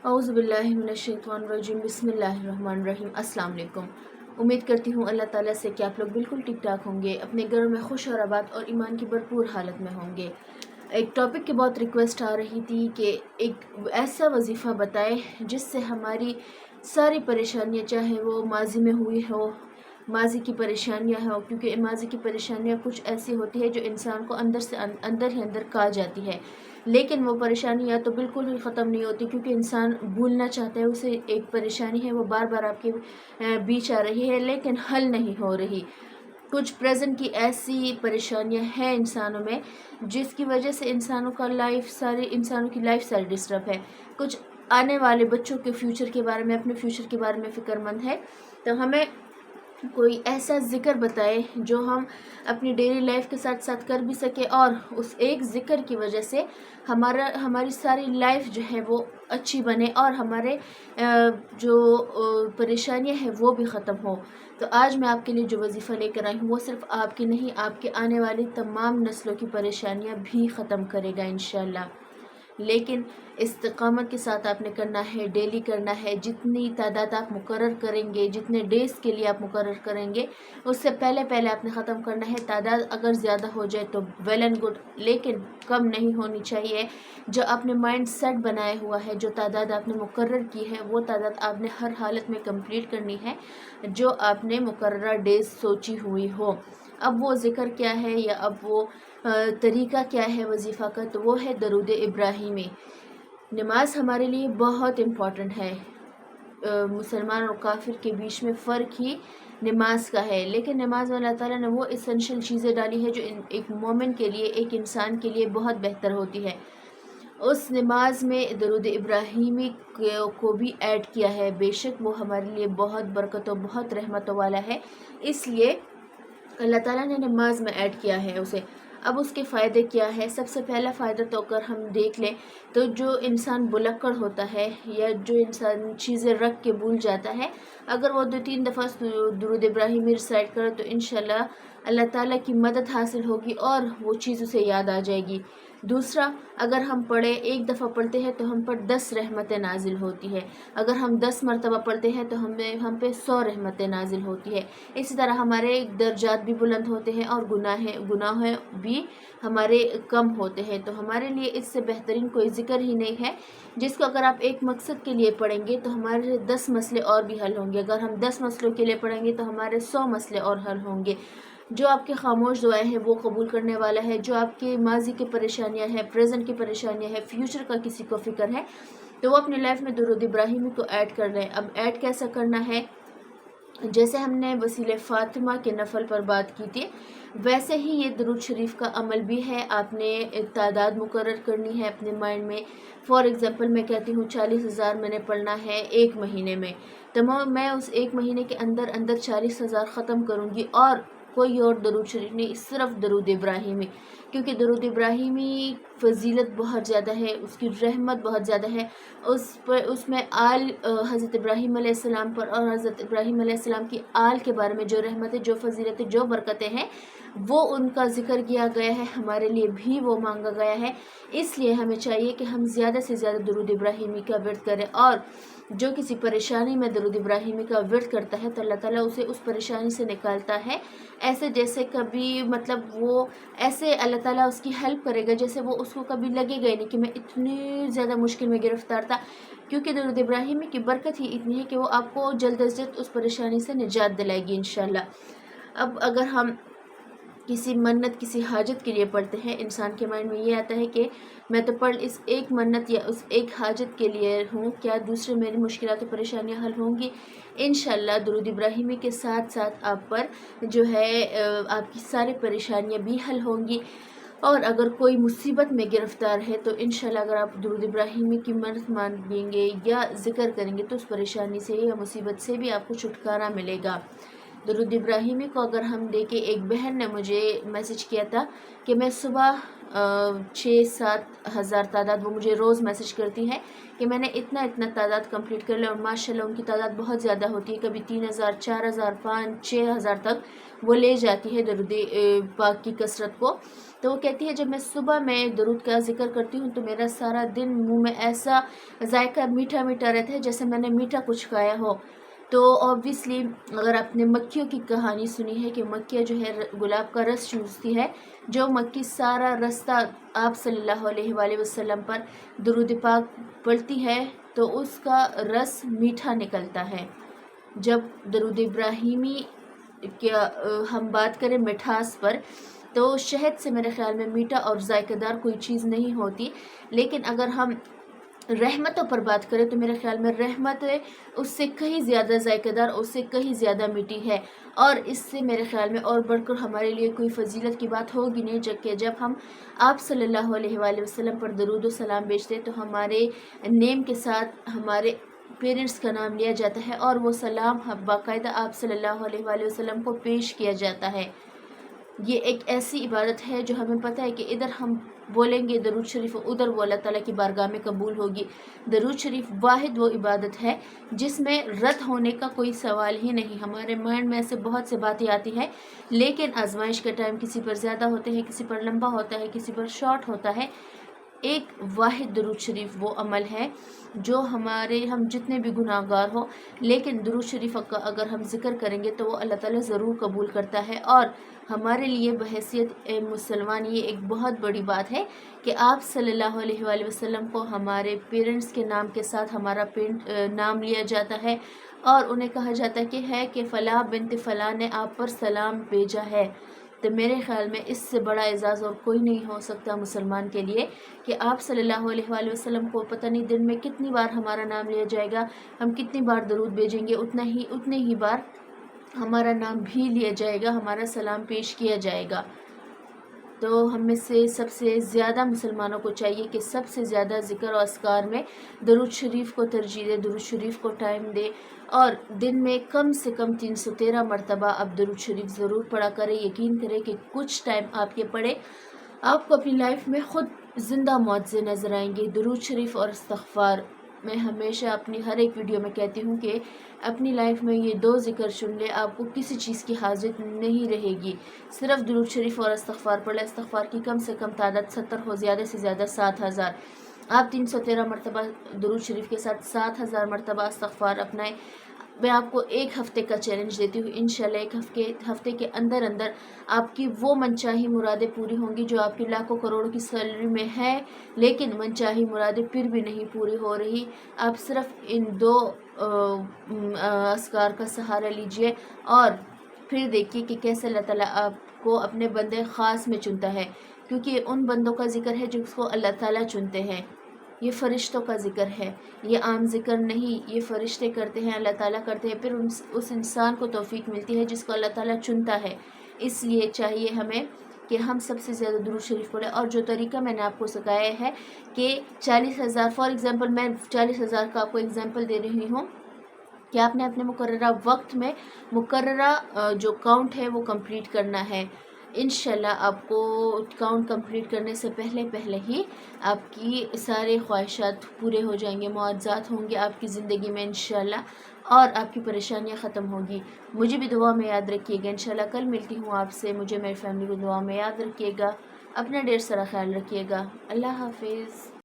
औज़ु बिल्लाहि मिनश्शैतानिर्रजीम बिस्मिल्लाहिर्रहमानिर्रहीम। अस्सलाम वालेकुम। उम्मीद करती हूँ अल्लाह ताला से कि आप लोग बिल्कुल ठीक ठाक होंगे, अपने घरों में खुश और आबाद और ईमान की भरपूर हालत में होंगे। एक टॉपिक की बहुत रिक्वेस्ट आ रही थी कि एक ऐसा वजीफ़ा बताएं जिससे हमारी सारी परेशानियाँ, चाहे वो माजी में हुई हो, माजी की परेशानियाँ हो, क्योंकि माजी की परेशानियाँ कुछ ऐसी होती है जो इंसान को अंदर से अंदर ही अंदर खा जाती है, लेकिन वो परेशानी या तो बिल्कुल ही ख़त्म नहीं होती, क्योंकि इंसान भूलना चाहता है उसे। एक परेशानी है वो बार बार आपके बीच आ रही है लेकिन हल नहीं हो रही। कुछ प्रेजेंट की ऐसी परेशानियां हैं इंसानों में जिसकी वजह से इंसानों का लाइफ सारी इंसानों की लाइफ सारी डिस्टर्ब है। कुछ आने वाले बच्चों के फ्यूचर के बारे में, अपने फ्यूचर के बारे में फ़िक्रमंद है। तो हमें कोई ऐसा ज़िक्र बताए जो हम अपनी डेली लाइफ के साथ साथ कर भी सके, और उस एक ज़िक्र की वजह से हमारी सारी लाइफ जो है वो अच्छी बने और हमारे जो परेशानियां हैं वो भी ख़त्म हो। तो आज मैं आपके लिए जो वजीफ़ा लेकर आई हूँ वो सिर्फ आपकी नहीं, आपके आने वाली तमाम नस्लों की परेशानियां भी ख़त्म करेगा इंशाअल्लाह। लेकिन इस्तिक़ामत के साथ आपने करना है, डेली करना है। जितनी तादाद आप मुकर्रर करेंगे, जितने डेज़ के लिए आप मुकर्रर करेंगे, उससे पहले पहले आपने ख़त्म करना है। तादाद अगर ज़्यादा हो जाए तो वेल एंड गुड, लेकिन कम नहीं होनी चाहिए। जो आपने माइंड सेट बनाया हुआ है, जो तादाद आपने मुकर्रर की है, वो तादाद आपने हर हालत में कंप्लीट करनी है जो आपने मुकर्रर डेज़ सोची हुई हो। अब वो ज़िक्र क्या है या अब वो तरीका क्या है वजीफ़ा का, तो वो है दरूद इब्राहिमी। नमाज हमारे लिए बहुत इम्पॉर्टेंट है। मुसलमान और काफिर के बीच में फ़र्क ही नमाज का है, लेकिन नमाज में अल्लाह ताला ने वो इसेंशियल चीज़ें डाली है जो एक मोमिन के लिए, एक इंसान के लिए बहुत बेहतर होती है। उस नमाज में दरूद इब्राहिमी को भी ऐड किया है। बेशक वो हमारे लिए बहुत बरकत और बहुत रहमतों वाला है, इसलिए अल्लाह ताला ने नमाज में ऐड किया है उसे। अब उसके फ़ायदे क्या है? सबसे पहला फ़ायदा तो अगर हम देख लें तो जो इंसान भुलक्कड़ होता है या जो इंसान चीज़ें रख के भूल जाता है, अगर वो 2-3 दफ़ा दुरूद इब्राहिमी रिसाइट करे तो इंशाल्लाह अल्लाह ताला की मदद हासिल होगी और वो चीज़ उसे याद आ जाएगी। दूसरा, अगर हम पढ़े, एक दफ़ा पढ़ते हैं तो हम पर 10 रहमतें नाजिल होती है। अगर हम 10 मरतबा पढ़ते हैं तो हम पे 100 रहमतें नाजिल होती है। इसी तरह हमारे दर्जात भी बुलंद होते हैं और गुनाह भी हमारे कम होते हैं। तो हमारे लिए इससे बेहतरीन कोई ज़िक्र ही नहीं है, जिसको अगर आप एक मकसद के लिए पढ़ेंगे तो हमारे 10 मसले और भी हल होंगे। अगर हम 10 मसलों के लिए पढ़ेंगे तो हमारे 100 मसले और हल होंगे। जो आपके खामोश दुआएं हैं वो कबूल करने वाला है। जो आपके माजी की परेशानियां हैं, प्रेजेंट की परेशानियां हैं, फ्यूचर का किसी को फ़िक्र है, तो वो अपनी लाइफ में दुरूद इब्राहिमी को ऐड कर लें। अब ऐड कैसा करना है? जैसे हमने वसीले फ़ातिमा के नफल पर बात की थी, वैसे ही ये दरूद शरीफ का अमल भी है। आपने तादाद मुकर्रर करनी है अपने माइंड में। फॉर एग्ज़ाम्पल मैं कहती हूँ 40,000 मैंने पढ़ना है एक महीने में, तो मैं उस एक महीने के अंदर अंदर 40,000 ख़त्म करूँगी और कोई और दरूद शरीफ नहीं, सिर्फ दरूद इब्राहिमी। क्योंकि दरूद इब्राहिमी फ़जीलत बहुत ज़्यादा है, उसकी रहमत बहुत ज़्यादा है। उस पर उसमें हज़रत इब्राहीम अलैहिस्सलाम पर और हज़रत इब्राहीम अलैहिस्सलाम की आल के बारे में जो रहमतें, जो फ़जीलतें, जो बरकतें हैं, वो उनका ज़िक्र किया गया है। हमारे लिए भी वो मांगा गया है। इसलिए हमें चाहिए कि हम ज़्यादा से ज़्यादा दरूद इब्राहिमी का विर्द करें, और जो किसी परेशानी में दरूद इब्राहिमी का विर्द करता है तो अल्लाह ताला उसे उस परेशानी से निकालता है। ऐसे जैसे कभी मतलब वो ऐसे अल्लाह ताला उसकी हेल्प करेगा जैसे वो उसको कभी लगेगा ही नहीं कि मैं इतनी ज़्यादा मुश्किल में गिरफ़्तार था, क्योंकि दरूद इब्राहिमी की बरकत ही इतनी है कि वो आपको जल्द अज़ जल्द उस परेशानी से निजात दिलाएगी इंशाअल्लाह। अब अगर हम किसी मन्नत, किसी हाजत के लिए पढ़ते हैं, इंसान के माइंड में ये आता है कि मैं तो पढ़ इस एक मन्नत या उस एक हाजत के लिए हूँ, क्या दूसरे मेरी मुश्किलात और परेशानियाँ हल होंगी? इंशाअल्लाह दरूद इब्राहिमी के साथ साथ आप पर जो है आपकी सारी परेशानियाँ भी हल होंगी। और अगर कोई मुसीबत में गिरफ़्तार है तो इंशाअल्लाह अगर आप दरूद इब्राहिमी की मदद मांगेंगे या ज़िक्र करेंगे तो उस परेशानी से या मुसीबत से भी आपको छुटकारा मिलेगा। درود ابراہیمی کو اگر ہم دیکھیں، ایک بہن نے مجھے میسیج کیا تھا کہ میں صبح 6-7 ہزار تعداد، وہ مجھے روز میسیج کرتی ہے کہ میں نے اتنا تعداد کمپلیٹ کر لیا، اور ماشاءاللہ ان کی تعداد بہت زیادہ ہوتی ہے، کبھی 3000 4000 5-6 ہزار تک وہ لے جاتی ہے درود پاک کی کثرت کو۔ تو وہ کہتی ہے جب میں صبح میں درود کا ذکر کرتی ہوں تو میرا سارا دن منہ میں ایسا ذائقہ میٹھا میٹھا رہتا ہے جیسے میں نے میٹھا کچھ کھایا ہو۔ تو اوبویسلی اگر آپ نے مکھیوں کی کہانی سنی ہے کہ مکھیاں جو ہے گلاب کا رس چوستی ہے، جو مکھی سارا رستہ آپ صلی اللہ علیہ وآلہ وسلم پر درود پاک پڑھتی ہے تو اس کا رس میٹھا نکلتا ہے۔ جب درود ابراہیمی کیا ہم بات کریں مٹھاس پر، تو شہد سے میرے خیال میں میٹھا اور ذائقہ دار کوئی چیز نہیں ہوتی، لیکن اگر ہم رحمتوں پر بات کریں تو میرے خیال میں رحمت اس سے کہیں زیادہ ذائقہ دار، اس سے کہیں زیادہ میٹھی ہے، اور اس سے میرے خیال میں اور بڑھ کر ہمارے لیے کوئی فضیلت کی بات ہوگی نہیں، جب ہم آپ صلی اللہ علیہ وآلہ وسلم پر درود و سلام بھیجتے ہیں تو ہمارے نیم کے ساتھ ہمارے پیرنٹس کا نام لیا جاتا ہے، اور وہ سلام باقاعدہ آپ صلی اللہ علیہ وآلہ وسلم کو پیش کیا جاتا ہے۔ یہ ایک ایسی عبادت ہے جو ہمیں پتہ ہے کہ ادھر ہم بولیں گے درود شریف، ادھر وہ اللہ تعالیٰ کی بارگاہ میں قبول ہوگی۔ درود شریف واحد وہ عبادت ہے جس میں رد ہونے کا کوئی سوال ہی نہیں۔ ہمارے مائنڈ میں ایسے بہت سے باتیں آتی ہیں، لیکن آزمائش کا ٹائم کسی پر زیادہ ہوتے ہیں، کسی پر لمبا ہوتا ہے، کسی پر شارٹ ہوتا ہے۔ ایک واحد درود شریف وہ عمل ہے جو ہم جتنے بھی گناہ گار ہو، لیکن درود شریف کا اگر ہم ذکر کریں گے تو وہ اللہ تعالیٰ ضرور قبول کرتا ہے، اور ہمارے لیے بحیثیت مسلمان یہ ایک بہت بڑی بات ہے کہ آپ صلی اللہ علیہ وآلہ وسلم کو ہمارے پیرنٹس کے نام کے ساتھ ہمارا نام لیا جاتا ہے، اور انہیں کہا جاتا ہے کہ فلاں بنت فلاں نے آپ پر سلام بھیجا ہے۔ تو میرے خیال میں اس سے بڑا اعزاز اور کوئی نہیں ہو سکتا مسلمان کے لیے کہ آپ صلی اللہ علیہ وآلہ وسلم کو پتہ نہیں دن میں کتنی بار ہمارا نام لیا جائے گا، ہم کتنی بار درود بھیجیں گے اتنے ہی بار ہمارا نام بھی لیا جائے گا، ہمارا سلام پیش کیا جائے گا۔ تو ہم میں سے سب سے زیادہ مسلمانوں کو چاہیے کہ سب سے زیادہ ذکر و اذکار میں درود شریف کو ترجیح دے، درود شریف کو ٹائم دے، اور دن میں کم سے کم 313 مرتبہ آپ درود شریف ضرور پڑھا کریں۔ یقین کریں کہ کچھ ٹائم آپ یہ پڑھیں، آپ کو اپنی لائف میں خود زندہ معجزے نظر آئیں گے۔ درود شریف اور استغفار، میں ہمیشہ اپنی ہر ایک ویڈیو میں کہتی ہوں کہ اپنی لائف میں یہ 2 ذکر چن لے، آپ کو کسی چیز کی حاجت نہیں رہے گی، صرف درود شریف اور استغفار پڑھ لیں۔ استغفار کی کم سے کم تعداد 70 ہو، زیادہ سے زیادہ 7000۔ آپ 313 مرتبہ درود شریف کے ساتھ 7000 مرتبہ استغفار اپنائیں۔ میں آپ کو ایک ہفتے کا چیلنج دیتی ہوں، انشاءاللہ ایک ہفتے کے اندر آپ کی وہ منچاہی مرادیں پوری ہوں گی جو آپ کی لاکھوں کروڑوں کی سیلری میں ہے، لیکن منچاہی مرادیں پھر بھی نہیں پوری ہو رہی۔ آپ صرف ان 2 اذکار کا سہارا لیجئے، اور پھر دیکھیے کہ کیسے اللہ تعالیٰ آپ کو اپنے بندے خاص میں چنتا ہے، کیونکہ یہ ان بندوں کا ذکر ہے جس کو اللہ تعالیٰ چنتے ہیں۔ یہ فرشتوں کا ذکر ہے، یہ عام ذکر نہیں، یہ فرشتے کرتے ہیں، اللہ تعالیٰ کرتے ہیں، پھر اس انسان کو توفیق ملتی ہے جس کو اللہ تعالیٰ چنتا ہے۔ اس لیے چاہیے ہمیں کہ ہم سب سے زیادہ درود شریف پڑھیں، اور جو طریقہ میں نے آپ کو سکھایا ہے کہ 40,000 فار ایگزامپل، میں 40,000 کا آپ کو ایگزامپل دے رہی ہوں کہ آپ نے اپنے مقررہ وقت میں مقررہ جو کاؤنٹ ہے وہ کمپلیٹ کرنا ہے۔ انشاءاللہ آپ کو کاؤنٹ کمپلیٹ کرنے سے پہلے ہی آپ کی سارے خواہشات پورے ہو جائیں گے، معجزات ہوں گے آپ کی زندگی میں انشاءاللہ، اور آپ کی پریشانیاں ختم ہوگی۔ مجھے بھی دعا میں یاد رکھیے گا، انشاءاللہ کل ملتی ہوں آپ سے، مجھے میری فیملی کو دعا میں یاد رکھیے گا، اپنا ڈھیر سارا خیال رکھیے گا۔ اللہ حافظ۔